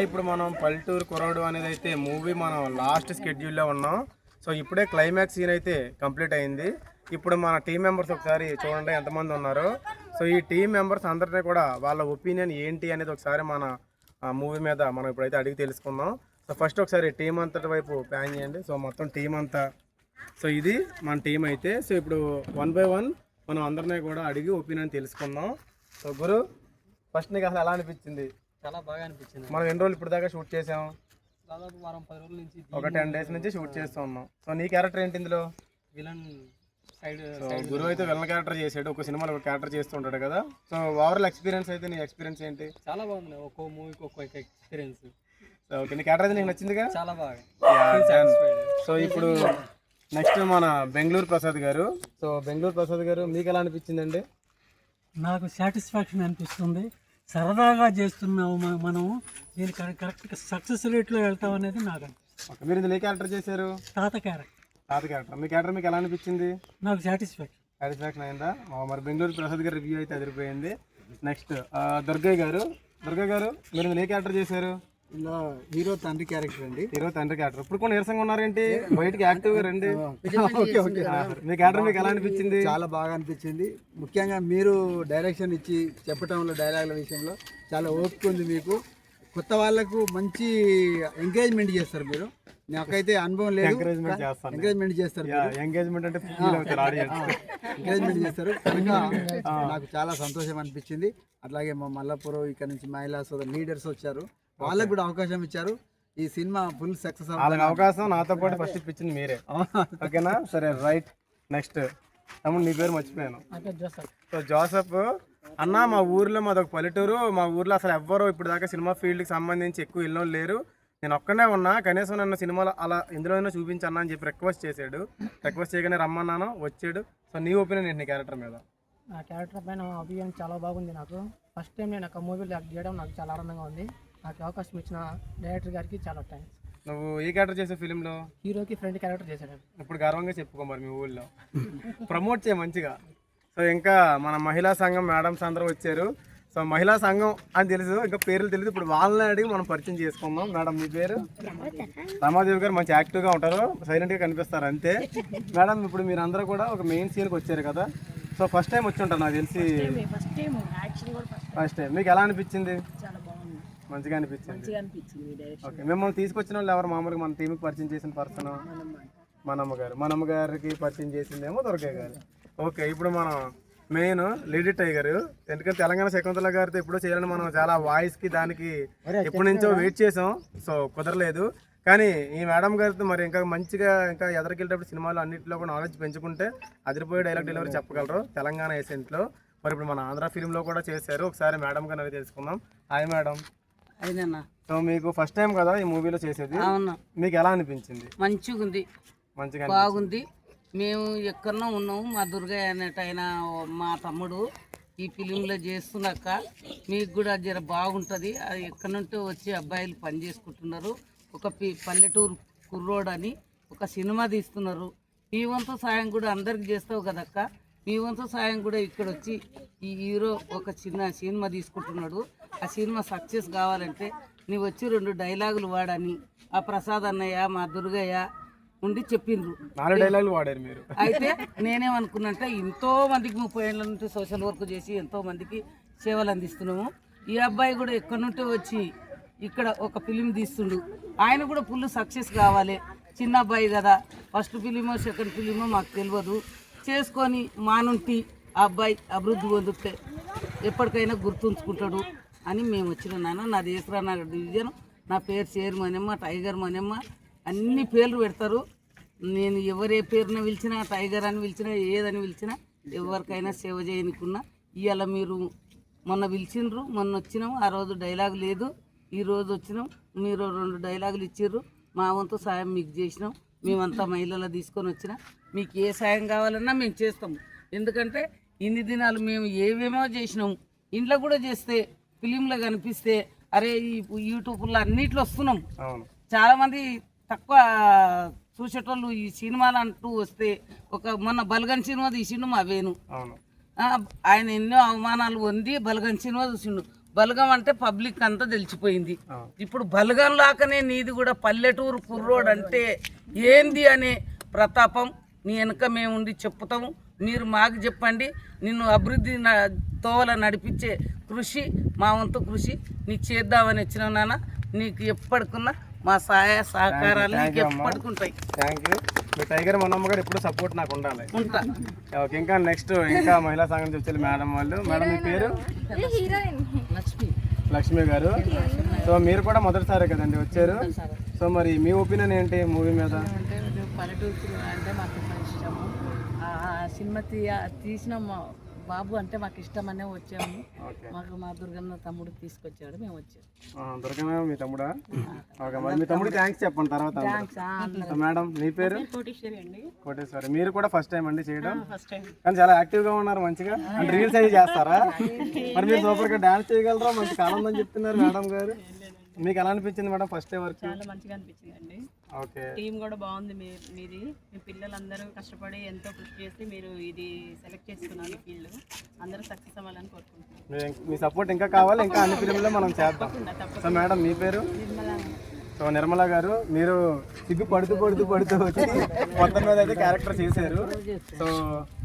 ఇప్పుడు మనం పల్లెటూరు కుర్రాడు అనేది అయితే మూవీ మనం లాస్ట్ స్కెడ్యూల్లో ఉన్నాం. సో ఇప్పుడే క్లైమాక్స్ సీన్ అయితే కంప్లీట్ అయింది. ఇప్పుడు మన టీం మెంబర్స్ ఒకసారి చూడండి ఎంతమంది ఉన్నారో. సో ఈ టీం మెంబర్స్ అందరినీ కూడా వాళ్ళ ఒపీనియన్ ఏంటి అనేది ఒకసారి మన మూవీ మీద మనం ఇప్పుడైతే అడిగి తెలుసుకుందాం. సో ఫస్ట్ ఒకసారి టీం అంతటి వైపు ప్లాన్ చేయండి. సో మొత్తం టీం అంతా, సో ఇది మన టీం అయితే. సో ఇప్పుడు 1 by 1 మనం అందరినీ కూడా అడిగి ఒపీనియన్ తెలుసుకుందాం. సో గురు, ఫస్ట్ నీకు అసలు ఎలా అనిపించింది? చాలా బాగా అనిపించింది. మనం ఎన్ని రోజులు ఇప్పుడు దాకా షూట్ చేసాం? దాదాపు వారం 10 రోజుల నుంచి, ఒక 10 days నుంచి షూట్ చేస్తూ ఉన్నాం. సో నీ క్యారెక్టర్ ఏంటి ఇందులో? Villain side. గురువు అయితే విలన్ క్యారెక్టర్ చేసాడు, ఒక సినిమాలో ఒక క్యారెక్టర్ చేస్తూ ఉంటాడు కదా. సో ఓవరాల్ ఎక్స్పీరియన్స్ అయితే నీ ఎక్స్పీరియన్స్ ఏంటి? చాలా బాగుంది. ఒక్కో మూవీకి ఒక్కొక్క ఎక్స్పీరియన్స్. సో ఓకే, నీ క్యారెక్టర్ అయితే నీకు నచ్చిందిగా? చాలా బాగా. సో ఇప్పుడు నెక్స్ట్ మన బెంగళూరు ప్రసాద్ గారు. సో బెంగళూరు ప్రసాద్ గారు, మీకు ఎలా అనిపించిందండి? నాకు సాటిస్ఫాక్షన్ అనిపిస్తుంది. సరదాగా చేస్తున్నాము మనం, దీని కరెక్ట్గా సక్సెస్ రేట్లో వెళ్తాం అనేది నాకు అనిపిస్తుంది. మీరు ఇందులో ఏ క్యారెక్టర్ చేశారు? తాత క్యారెక్టర్. మీ క్యారెక్టర్ మీకు ఎలా అనిపించింది? నాకు సాటిస్ఫాక్షన్ అయిందా? మరి బెంగళూరు ప్రసాద్ గారి రివ్యూ అయితే అదిరిపోయింది. నెక్స్ట్ దుర్గయ్య గారు. మీరు ఇందులో ఏ క్యారెక్టర్ చేశారు? ఇలా హీరో తండ్రి క్యారెక్టర్ అండి. హీరో తండ్రి క్యారెక్టర్. ఇప్పుడు కూడా నీరసంగా ఉన్నారేంటి? బయటకి యాక్టివ్గా రండి. మీ క్యారెక్టర్ మీకు ఎలా అనిపించింది? చాలా బాగా అనిపించింది. ముఖ్యంగా మీరు డైరెక్షన్ ఇచ్చి చెప్పటంలో, డైలాగుల విషయంలో చాలా ఓపిక ఉంది మీకు. కొత్త వాళ్ళకు మంచి ఎంకరేజ్మెంట్ చేస్తారు మీరు. నాకైతే అనుభవం లేదు, ఎంకరేజ్మెంట్ చేస్తారు. ఎంగేజ్మెంట్ అంటే ఎంకరేజ్మెంట్ చేస్తారు కనుక నాకు చాలా సంతోషం అనిపించింది. అట్లాగే మా మల్లాపురం ఇక్కడ నుంచి మహిళా సోదరు లీడర్స్ వచ్చారు, వాళ్ళకు కూడా అవకాశం ఇచ్చారు. ఈ సినిమా ఫుల్ సక్సెస్ అవకాశం నాతో పాటు ఫస్ట్ ఇప్పించింది మీరే. ఓకేనా? సరే, రైట్. నెక్స్ట్ తమ్ముడు, నీ పేరు మర్చిపోయాను. సో జోసఫ్ అన్న, మా ఊర్లో మాదొక పల్లెటూరు. మా ఊర్లో అసలు ఎవ్వరూ ఇప్పుడు దాకా సినిమా ఫీల్డ్కి సంబంధించి ఎక్కువ వెళ్ళిన లేరు. నేను ఒక్కనే ఉన్నా, కనీసం నన్ను సినిమాలో అలా ఎందులోనైనా చూపించన్నా అని చెప్పి రిక్వెస్ట్ చేయగానే రమ్మన్నాను, వచ్చాడు. సో నీ ఒపీనియన్ ఏంటి నీ క్యారెక్టర్ మీద? నా క్యారెక్టర్ పైన ఒపీనియన్ చాలా బాగుంది. నాకు ఫస్ట్ టైం నేను ఒక మూవీలో యాక్ట్ చేయడం నాకు చాలా ఆనందంగా ఉంది. నాకు అవకాశం ఇచ్చిన డైరెక్టర్ గారికి చాలా థ్యాంక్స్. నువ్వు ఏ క్యారెక్టర్ చేసావు ఫిలింలో? హీరోకి ఫ్రెండ్ క్యారెక్టర్ చేశాడు. ఇప్పుడు గర్వంగా చెప్పుకో మరి మీ ఊళ్ళో. ప్రమోట్ చేయ మంచిగా. సో ఇంకా మన మహిళా సంఘం మేడమ్స్ అందరూ వచ్చారు. సో మహిళా సంఘం అని తెలుసు, ఇంకా పేర్లు తెలియదు. ఇప్పుడు వాళ్ళని అడిగి మనం పరిచయం చేసుకుందాం. మేడం, మీ పేరు? రమాదేవి గారు. మంచి యాక్టివ్గా ఉంటారు, సైలెంట్గా కనిపిస్తారు అంతే. మేడం, ఇప్పుడు మీరు అందరూ కూడా ఒక మెయిన్ సీన్కి వచ్చారు కదా. సో ఫస్ట్ టైం వచ్చి ఉంటారు నాకు తెలిసి. First time. మీకు ఎలా అనిపించింది? మంచిగా అనిపించింది. ఓకే, మిమ్మల్ని తీసుకొచ్చిన వాళ్ళు ఎవరు? మామూలుగా మన టీంకి పరిచయం చేసిన పర్సన్ మనమ్మ గారికి పరిచయం చేసిందేమో దుర్గయ్య గారు. ఓకే, ఇప్పుడు మనం మెయిన్ లేడీ టైగర్. ఎందుకంటే తెలంగాణ శకుంతల గారితో ఎప్పుడో చేయాలని మనం చాలా వాయిస్కి దానికి ఎప్పటి నుంచో వెయిట్ చేసాం. సో కుదరలేదు. కానీ ఈ మేడం గారితో మరి ఇంకా మంచిగా ఇంకా ఎదరికెళ్ళేటప్పుడు సినిమాలు అన్నింటిలో కూడా నాలెడ్జ్ పెంచుకుంటే అదిరిపోయే డైలాగ్ డెలివరీ చెప్పగలరు తెలంగాణ ఎసెంట్లో. మరి ఇప్పుడు మన ఆంధ్ర ఫిలింలో కూడా చేశారు. ఒకసారి మేడం గారిని అవి తెలుసుకుందాం. Hi madam. అయినా సో మీకు ఫస్ట్ టైం కదా ఈ మూవీలో చేసేది? అవును. మీకు ఎలా అనిపించింది? మంచిగా ఉంది, మంచిగా బాగుంది. మేము ఎక్కడో ఉన్నాము. మా దుర్గయ్య అనేట ఆయన మా తమ్ముడు ఈ ఫిలింలో చేస్తున్నాక మీకు కూడా జర బాగుంటుంది. అది ఎక్కడి నుండి వచ్చి అబ్బాయిలు పని చేసుకుంటున్నారు. ఒక పల్లెటూరు కుర్రోడ్ అని ఒక సినిమా తీస్తున్నారు. మీ వంతు సాయం కూడా అందరికి చేస్తావు కదక్క. మీ వంతు సాయం కూడా ఇక్కడ వచ్చి ఈ హీరో ఒక చిన్న సినిమా తీసుకుంటున్నాడు. ఆ సినిమా సక్సెస్ కావాలంటే నీవు వచ్చి 2 డైలాగులు వాడని ఆ ప్రసాద్ అన్నయ్య, మా దుర్గయ్య ఉండి చెప్పిండ్రు. 4 డైలాగులు వాడారు మీరు. అయితే నేనేమనుకున్నంటే ఎంతో మందికి 30 ఏళ్ళ నుండి సోషల్ వర్క్ చేసి ఎంతో మందికి సేవలు అందిస్తున్నాము. ఈ అబ్బాయి కూడా ఎక్కడి నుండి వచ్చి ఇక్కడ ఒక ఫిలిం తీస్తుండు. ఆయన కూడా ఫుల్ సక్సెస్ కావాలి. చిన్న అబ్బాయి కదా, ఫస్ట్ ఫిలిమో సెకండ్ ఫిలిమో మాకు తెలియదు. చేసుకొని మా నుండి ఆ అబ్బాయి అభివృద్ధి పొందితే ఎప్పటికైనా గుర్తుంచుకుంటాడు అని మేము వచ్చిన. నా దేశరానగర్ డివిజన్, నా పేరు చైర్మనమ్మ, టైగర్ మనమ్మ, అన్ని పేర్లు పెడతారు. నేను ఎవరే పేరున పిలిచినా, టైగర్ అని పిలిచినా, ఏదని పిలిచినా ఎవరికైనా సేవ చేయనుకున్నా. ఇవాళ మీరు మొన్న పిలిచిండ్రు, మొన్న వచ్చినాము. ఆ రోజు డైలాగ్ లేదు, ఈరోజు వచ్చినాం. మీరు 2 డైలాగులు ఇచ్చిర్రు. మా వంతు సాయం మీకు చేసినాం. మేమంతా మహిళలు తీసుకొని వచ్చినా మీకు ఏ సాయం కావాలన్నా మేము చేస్తాము. ఎందుకంటే ఇన్ని దినాలు మేము ఏవేమో చేసినాము. ఇంట్లో కూడా చేస్తే ఫిలింలో కనిపిస్తే అరే ఈ యూట్యూబ్లో అన్నిట్లో వస్తున్నాం. చాలామంది తక్కువ చూసేటోళ్ళు ఈ సినిమాలు అంటూ వస్తే ఒక మొన్న బలగన్ సినిమా తీసిండు మా వేణు. ఆయన ఎన్నో అవమానాలు పొంది బలగం సినిమా చూసిండు. బలగం అంటే పబ్లిక్ అంతా తెలిసిపోయింది. ఇప్పుడు బలగం లాకనే నీది కూడా పల్లెటూరు కుర్రోడ్ అంటే ఏంది అనే ప్రతాపం నీ వెనక మేము ఉండి చెప్తాము. మీరు మాకు చెప్పండి. నిన్ను అభివృద్ధి తోవల నడిపించే కృషి మా వంతు కృషి నీకు చేద్దామని వచ్చిన నాన్న. నీకు ఎప్పటికున్నా మా సహాయ సహకారాలు నీకు ఎప్పటికుంటాయి. Thank you. మీ టైగర్ మనమ్మ గారు ఎప్పుడు సపోర్ట్ నాకు ఉండాలి. ఉంటా. ఓకే, ఇంకా నెక్స్ట్ ఇంకా మహిళా సంఘం నుంచి వచ్చే మేడం వాళ్ళు. మేడం మీ పేరు? లక్ష్మి గారు. సో మీరు కూడా మొదటిసారి కదండి వచ్చారు. సో మరి మీ ఒపీనియన్ ఏంటి మూవీ మీద? అంటే పల్లెటూరు అంటే మాకు ఇష్టము. సినిమా తీసిన బాబు అంటే మాకు ఇష్టం అనే వచ్చాము. మాకు మా దుర్గన్న తమ్ముడు తీసుకొచ్చాడు, మేము వచ్చాము. దుర్గన్న మీ తమ్ముడా? ఓకే, మరి మీ తమ్ముడు థ్యాంక్స్ చెప్పండి తర్వాత. మేడం మీ పేరు? కోటేశ్వరి. మీరు కూడా ఫస్ట్ టైం అండి చేయడం? కానీ చాలా యాక్టివ్ గా ఉన్నారు మంచిగా. అంటే రీల్స్ అవి చేస్తారా? మరి మీరు సూపర్ గా డాన్స్ చేయగలరా? మంచి కాలం అని చెప్తున్నారు మేడం గారు. మీకు ఎలా అనిపించింది మేడం ఫస్ట్ డే వర్క్? చాలా మంచిగా అనిపించింది అండి. ఓకే, టీం కూడా బాగుంది. మీది మీ పిల్లలందరూ కష్టపడి ఎంతో కృషి చేసి మీరు ఇది సెలెక్ట్ చేసుకున్నారు. ఈ ఫీల్డ్ అందరూ సక్సెస్ అవ్వాలని కోరుకుంటున్నాను. మీ సపోర్ట్ ఇంకా కావాలి, ఇంకా అన్ని ఫిలింలో మనం చేద్దాం. సో మేడం మీ పేరు? సో నిర్మల గారు, మీరు సిగ్గు పడుతూ వచ్చి మొత్తం మీద అయితే క్యారెక్టర్ చేశారు. సో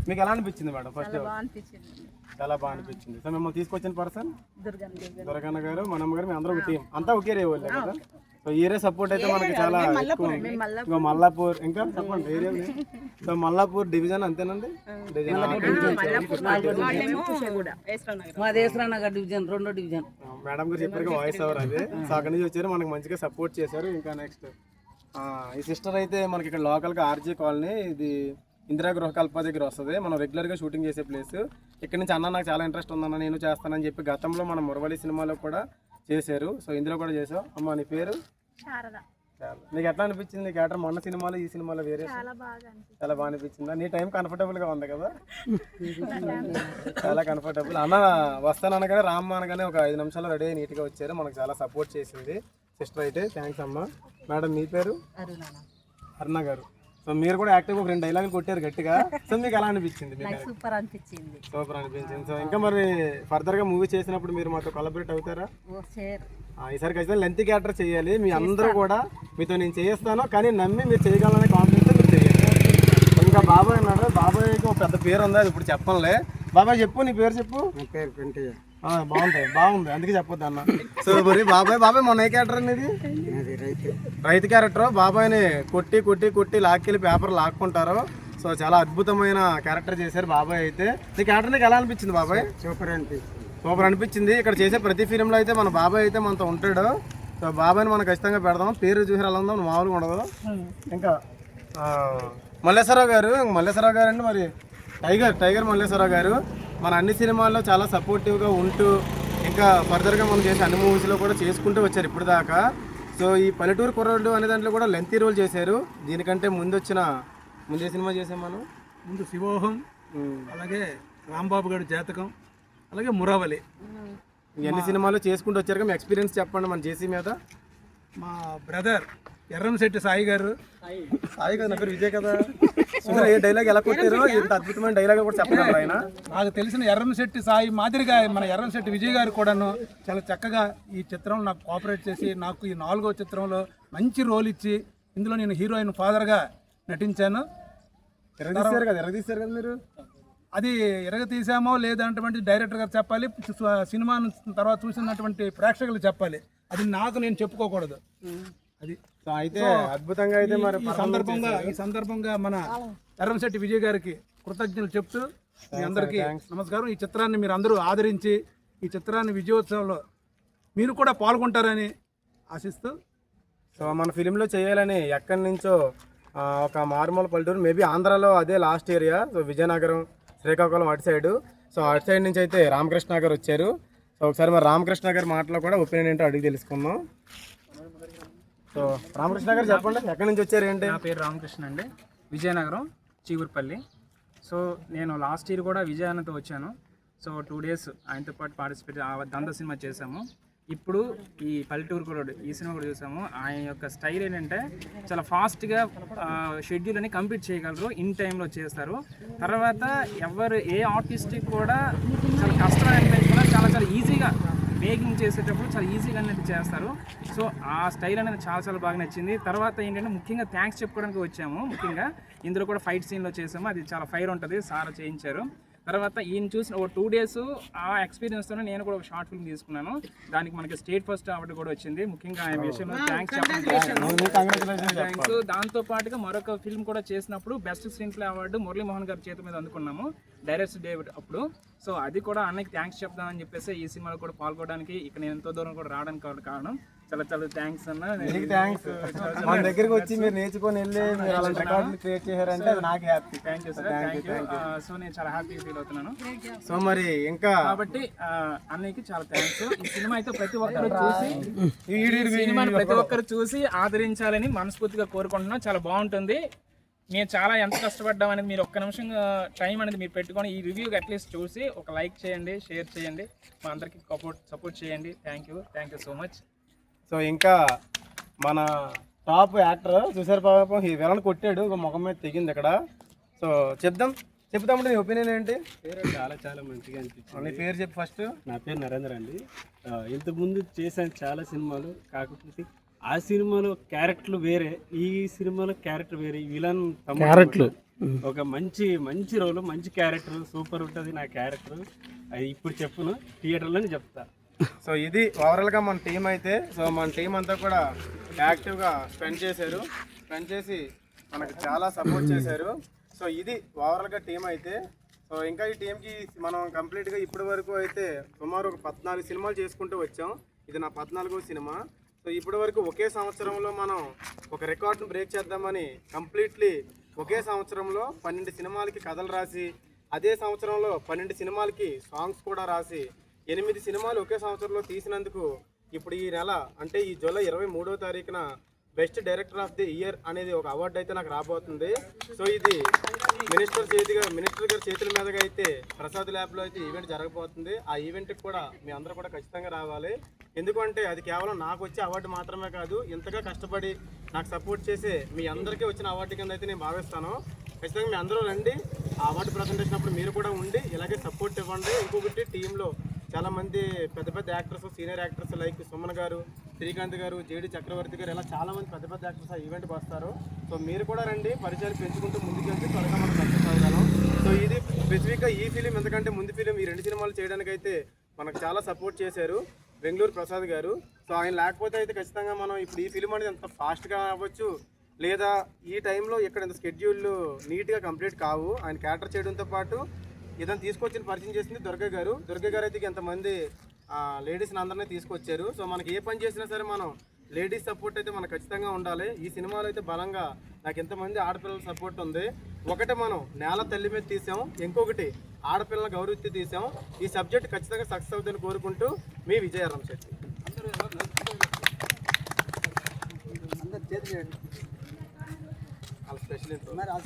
మీకు ఎలా అనిపించింది మేడం ఫస్ట్? చాలా బాగా అనిపించింది. సో మేము తీసుకొచ్చిన పర్సన్ దుర్గన్న గారు, మనమ్మ గారు, మేము అందరూ ఒక టీం, అంతా ఒకే రేవాళ్ళే కదా. సో ఏరియా సపోర్ట్ అయితే మనకి చాలా ఎక్కువ. ఇంకా మల్లాపూర్, ఇంకా చెప్పండి ఏరియా. సో మల్లాపూర్ డివిజన్ అంతేనండి? మాది ఏసరానగర్ డివిజన్, 2వ డివిజన్. మేడం గారు చెప్పారు వాయిస్ ఓవర్ అది. సో అక్కడి నుంచి వచ్చారు, మనకి మంచిగా సపోర్ట్ చేశారు. ఇంకా నెక్స్ట్ ఈ సిస్టర్ అయితే మనకి ఇక్కడ లోకల్గా ఆర్జీ కాలనీ, ఇది ఇందిరా గృహకల్ప దగ్గర వస్తుంది. మనం రెగ్యులర్గా షూటింగ్ చేసే ప్లేస్. ఇక్కడ నుంచి అన్న నాకు చాలా ఇంట్రెస్ట్ ఉందన్న, నేను చేస్తానని చెప్పి గతంలో మనం మురవలి సినిమాలో కూడా చేశారు. సో ఇందులో కూడా చేసాం. అమ్మ నీ పేరు? నీకు ఎట్లా అనిపించింది నీ క్యారెక్టర్? మొన్న సినిమాలో ఈ సినిమాలో వేరే? చాలా బాగా అనిపించిందా? నీ టైం కంఫర్టబుల్గా ఉంది కదా? చాలా కంఫర్టబుల్. అన్న వస్తాను అనగానే రామ్మ అనగానే ఒక 5 నిమిషాలు రెడీ అయ్యి నీట్గా వచ్చారు. మనకు చాలా సపోర్ట్ చేసింది సిస్టర్ అయితే. థ్యాంక్స్ అమ్మ. మేడం మీ పేరు? అరుణ గారు. సో మీరు కూడా యాక్టివ్గా ఒక 2 డైలాగులు కొట్టారు గట్టిగా. సో మీకు ఎలా అనిపించింది? సూపర్ అనిపించింది. సూపర్ అనిపించింది. సో ఇంకా మరి ఫర్దర్గా మూవీ చేసినప్పుడు మీరు మాతో కొలాబరేట్ అవుతారా? ఈసారి ఖచ్చితంగా లెంత్ క్యారెక్టర్ చేయాలి. మీ అందరూ కూడా మీతో నేను చేస్తాను, కానీ నమ్మి మీరు చేయగలనే కాన్ఫిడెన్స్ మీరు చేయాలి. ఇంకా బాబాయ్ అన్నాడు. బాబాయ్కి ఒక పెద్ద పేరు ఉంది, అది ఇప్పుడు చెప్పనులే. బాబాయ్ చెప్పు, నీ పేరు చెప్పు. పేరు పెంటయ్య. బాగుంది అందుకే చెప్పొద్దు అన్న. సో మరి బాబాయ్ మొన్న ఏ క్యారెక్టర్ అనేది? రైతు క్యారెక్టర్. బాబాయ్ని కొట్టి లాక్కెళ్ళి పేపర్ లాక్కుంటారు. సో చాలా అద్భుతమైన క్యారెక్టర్ చేశారు బాబాయ్ అయితే. నీ క్యారెక్టర్ నీకు ఎలా అనిపించింది బాబాయ్? సూపర్ అనిపించింది. ఇక్కడ చేసే ప్రతి ఫిలింలో అయితే మన బాబాయ్ అయితే మనతో ఉంటాడు. సో బాబాయ్ని మనం ఖచ్చితంగా పెడదాం. పేరు చూసి ఎలా ఉందాం, మామూలుగా ఉండదు. ఇంకా మల్లేశ్వరరావు గారు అండి. మరి టైగర్ మల్లేశ్వరరావు గారు మన అన్ని సినిమాల్లో చాలా సపోర్టివ్గా ఉంటూ ఇంకా ఫర్దర్గా మనం చేసే అన్ని మూవీస్లో కూడా చేసుకుంటూ వచ్చారు ఇప్పుడు దాకా. సో ఈ పల్లెటూరు కుర్రోళ్ళు అనే దాంట్లో కూడా లెంతీ రోల్ చేశారు. దీనికంటే ముందే సినిమా చేసాం మనం. ముందు శివోహం, అలాగే రాంబాబు గారి జాతకం, అలాగే మురావలి. ఇవన్నీ సినిమాలు చేసుకుంటూ వచ్చారు. మీ ఎక్స్పీరియన్స్ చెప్పండి మన జేసీ మీద. మా బ్రదర్ ఎర్రంశెట్టి సాయి గారు. సాయి గారు, నా పేరు విజయ్ కదా. ఏ డైలాగ్ ఎలా కొట్టారు? ఇంత అద్భుతమైన డైలాగ్ కూడా చెప్పగలరు ఆయన. నాకు తెలిసిన ఎర్రంశెట్టి సాయి మాదిరిగా మన ఎర్రంశెట్టి విజయ్ గారు కూడాను చాలా చక్కగా ఈ చిత్రంలో నాకు కోఆపరేట్ చేసి నాకు ఈ 4వ చిత్రంలో మంచి రోల్ ఇచ్చి ఇందులో నేను హీరోయిన్ ఫాదర్గా నటించాను. ఎరగదీశారు కదా మీరు. అది ఎరగతీసామో లేదన్నటువంటి డైరెక్టర్ గారు చెప్పాలి, సినిమా తర్వాత చూసినటువంటి ప్రేక్షకులు చెప్పాలి. అది నాకు నేను చెప్పుకోకూడదు. అది అయితే అద్భుతంగా అయితే మరి ఈ సందర్భంగా మన ఎర్రంశెట్టి విజయ్ గారికి కృతజ్ఞతలు చెప్తూ మీ అందరికీ నమస్కారం. ఈ చిత్రాన్ని మీరు అందరూ ఆదరించి ఈ చిత్రాన్ని విజయోత్సవంలో మీరు కూడా పాల్గొంటారని ఆశిస్తూ. సో మన ఫిలింలో చేయాలని ఎక్కడి నుంచో ఒక మారుమూల పల్లెటూరు, మేబీ ఆంధ్రాలో అదే last area. So Vizianagaram, Srikakulam అటు సైడు. సో అటు సైడ్ నుంచి అయితే రామకృష్ణ గారు వచ్చారు. సో ఒకసారి మరి రామకృష్ణ గారి మాటలో కూడా ఒపీనియన్ ఏంటో అడిగి తెలుసుకుందాం. సో రామకృష్ణ గారు చెప్పండి, ఎక్కడి నుంచి వచ్చారు ఏంటి? నా పేరు రామకృష్ణ అండి, విజయనగరం చీగుర్పల్లి. సో నేను లాస్ట్ ఇయర్ కూడా విజయాన్నతో వచ్చాను. సో 2 days ఆయనతో పాటు పార్టిసిపేట్ దంద సినిమా చేశాము. ఇప్పుడు ఈ పల్లెటూరు కూడా ఈ సినిమా కూడా చూసాము. ఆయన యొక్క స్టైల్ ఏంటంటే చాలా ఫాస్ట్గా షెడ్యూల్ అని కంప్లీట్ చేయగలరు, ఇన్ టైంలో చేస్తారు. తర్వాత ఏ ఆర్టిస్ట్కి కూడా చాలా కష్టం అనిపించకుండా చాలా చాలా ఈజీగా మేకింగ్ చేసేటప్పుడు చాలా ఈజీగా అనేది చేస్తారు. సో ఆ స్టైల్ అనేది చాలా చాలా బాగా నచ్చింది. తర్వాత ఏంటంటే ముఖ్యంగా థ్యాంక్స్ చెప్పుకోవడానికి వచ్చాము. ముఖ్యంగా ఇందులో కూడా ఫైట్ సీన్లో చేసాము, అది చాలా ఫైర్ ఉంటుంది, సార్ చేయించారు. తర్వాత ఈయన చూసిన ఒక 2 days ఆ ఎక్స్పీరియన్స్తోనే నేను కూడా ఒక షార్ట్ ఫిల్మ్ తీసుకున్నాను. దానికి మనకి స్టేట్ ఫస్ట్ అవార్డు కూడా వచ్చింది. ముఖ్యంగా ఆయన విషయంలో థ్యాంక్స్ థ్యాంక్స్. దాంతో పాటుగా మరొక ఫిల్మ్ కూడా చేసినప్పుడు best screen play award Muralimohan గారి చేతి మీద అందుకున్నాము, డైరెక్టర్ డే అప్పుడు. సో అది కూడా అన్నకి థ్యాంక్స్ చెప్దామని చెప్పేసి ఈ సినిమాలో కూడా పాల్గొనడానికి ఇక్కడ నేను ఎంతో దూరం కూడా రావడానికి కారణం. చాలా చాలా థ్యాంక్స్ అన్న. థ్యాంక్స్. మన దగ్గరికి వచ్చి మీరు నేర్చుకొని వెళ్ళి మీరు అలాంటి రికార్డులు క్రియేట్ చేశారంటే అది నాకు happy. Thank you sir, thank you. So నేను చాలా హ్యాపీగా ఫీల్ అవుతున్నాను. సో మరి ఇంకా కాబట్టి అన్నయ్యకి చాలా థ్యాంక్స్. ఈ సినిమా అయితే ప్రతి ఒక్కరు చూసి ఈ సినిమాని ప్రతి ఒక్కరు చూసి ఆదరించాలని మనస్ఫూర్తిగా కోరుకుంటున్నాం. చాలా బాగుంటుంది. మేము చాలా ఎంత కష్టపడ్డాం అనేది మీరు ఒక్క నిమిషం టైం అనేది మీరు పెట్టుకొని ఈ రివ్యూకి అట్లీస్ట్ చూసి ఒక లైక్ చేయండి, షేర్ చేయండి, మా అందరికి సపోర్ట్ చేయండి. Thank you so much. So ఇంకా మన టాప్ యాక్టర్ చూసారు పాపం, ఈ విలన్ కొట్టాడు, ఒక ముఖం మీద తెగింది ఇక్కడ. సో చెప్తామంటే నీ ఒపీనియన్ ఏంటి? చాలా చాలా మంచిగా అనిపించింది. నీ పేరు చెప్పు ఫస్ట్. నా పేరు నరేంద్ర అండి. ఇంతకుముందు చేశాను చాలా సినిమాలు, కాకపోతే ఆ సినిమాలో క్యారెక్టర్లు వేరే, ఈ సినిమాలో క్యారెక్టర్ వేరే. విలన్ క్యారెక్టర్ ఒక మంచి రోల్, మంచి క్యారెక్టర్, సూపర్ ఉంటుంది నా క్యారెక్టర్. అది ఇప్పుడు చెప్పును, థియేటర్లోనే చెప్తా. సో ఇది ఓవరాల్గా మన టీం అయితే. సో మన టీం అంతా కూడా యాక్టివ్గా స్పెండ్ చేసి మనకు చాలా సపోర్ట్ చేశారు. సో ఇది ఓవరాల్గా టీం అయితే. సో ఇంకా ఈ టీంకి మనం కంప్లీట్గా ఇప్పటి వరకు అయితే సుమారు ఒక 14 సినిమాలు చేసుకుంటూ వచ్చాం. ఇది నా 14వ సినిమా. సో ఇప్పటి వరకు ఒకే సంవత్సరంలో మనం ఒక రికార్డును బ్రేక్ చేద్దామని కంప్లీట్లీ ఒకే సంవత్సరంలో 12 సినిమాలకి కథలు రాసి, అదే సంవత్సరంలో 12 సినిమాలకి సాంగ్స్ కూడా రాసి 8 సినిమాలు ఒకే సంవత్సరంలో తీసినందుకు ఇప్పుడు ఈ నెల అంటే ఈ జూలై 23వ తారీఖున best director of the year అనేది ఒక అవార్డు అయితే నాకు రాబోతుంది. సో ఇది మినిస్టర్ గారి చేతుల మీదుగా అయితే ప్రసాద్ ల్యాబ్లో అయితే ఈవెంట్ జరగబోతుంది. ఆ ఈవెంట్కి కూడా మీ అందరూ కూడా ఖచ్చితంగా రావాలి. ఎందుకంటే అది కేవలం నాకు వచ్చే అవార్డు మాత్రమే కాదు, ఇంతగా కష్టపడి నాకు సపోర్ట్ చేసే మీ అందరికీ వచ్చిన అవార్డు కింద అయితే నేను భావిస్తాను. ఖచ్చితంగా మీ అందరూ రండి. ఆ అవార్డు ప్రజెంటేషన్ అప్పుడు మీరు కూడా ఉండి ఇలాగే సపోర్ట్ ఇవ్వండి. ఇంకొకటి టీంలో చాలామంది పెద్ద actors, senior actors like Suman గారు, శ్రీకాంత్ గారు, జేడి చక్రవర్తి గారు, ఇలా చాలామంది పెద్ద యాక్టర్స్ ఆ ఈవెంట్కి వస్తారు. సో మీరు కూడా రండి, పరిచయాలు పెంచుకుంటూ ముందుకెళ్తే త్వరగా మనం సక్సెస్ అవ్వగలం. సో ఇది స్పెసిఫిక్గా ఈ ఫిలిం, ఎందుకంటే ముందు ఫిలిం ఈ 2 సినిమాలు చేయడానికైతే మనకు చాలా సపోర్ట్ చేశారు బెంగళూరు ప్రసాద్ గారు. సో ఆయన లేకపోతే అయితే ఖచ్చితంగా మనం ఇప్పుడు ఈ ఫిలిం అనేది ఎంత ఫాస్ట్గా అవ్వచ్చు, లేదా ఈ టైంలో ఇక్కడ ఇంత స్కెడ్యూల్ నీట్గా కంప్లీట్ కావు. ఆయన క్యాటర్ చేయడంతో పాటు ఇదని తీసుకొచ్చిన పరిచయం చేసింది దుర్గా గారు అయితే ఎంతమంది లేడీస్ని అందరినీ తీసుకొచ్చారు. సో మనకి ఏ పని చేసినా సరే మనం లేడీస్ సపోర్ట్ అయితే మనకు ఖచ్చితంగా ఉండాలి. ఈ సినిమాలో అయితే బలంగా నాకు ఎంతమంది ఆడపిల్లల సపోర్ట్ ఉంది. ఒకటి మనం నేల తల్లి మీద తీసాం, ఇంకొకటి ఆడపిల్లల గౌరవిత్తి తీసాం. ఈ సబ్జెక్ట్ ఖచ్చితంగా సక్సెస్ అవుతుందని కోరుకుంటూ మీ విజయరామ్ శెట్టి. అందరూ చేతులు స్పెషల్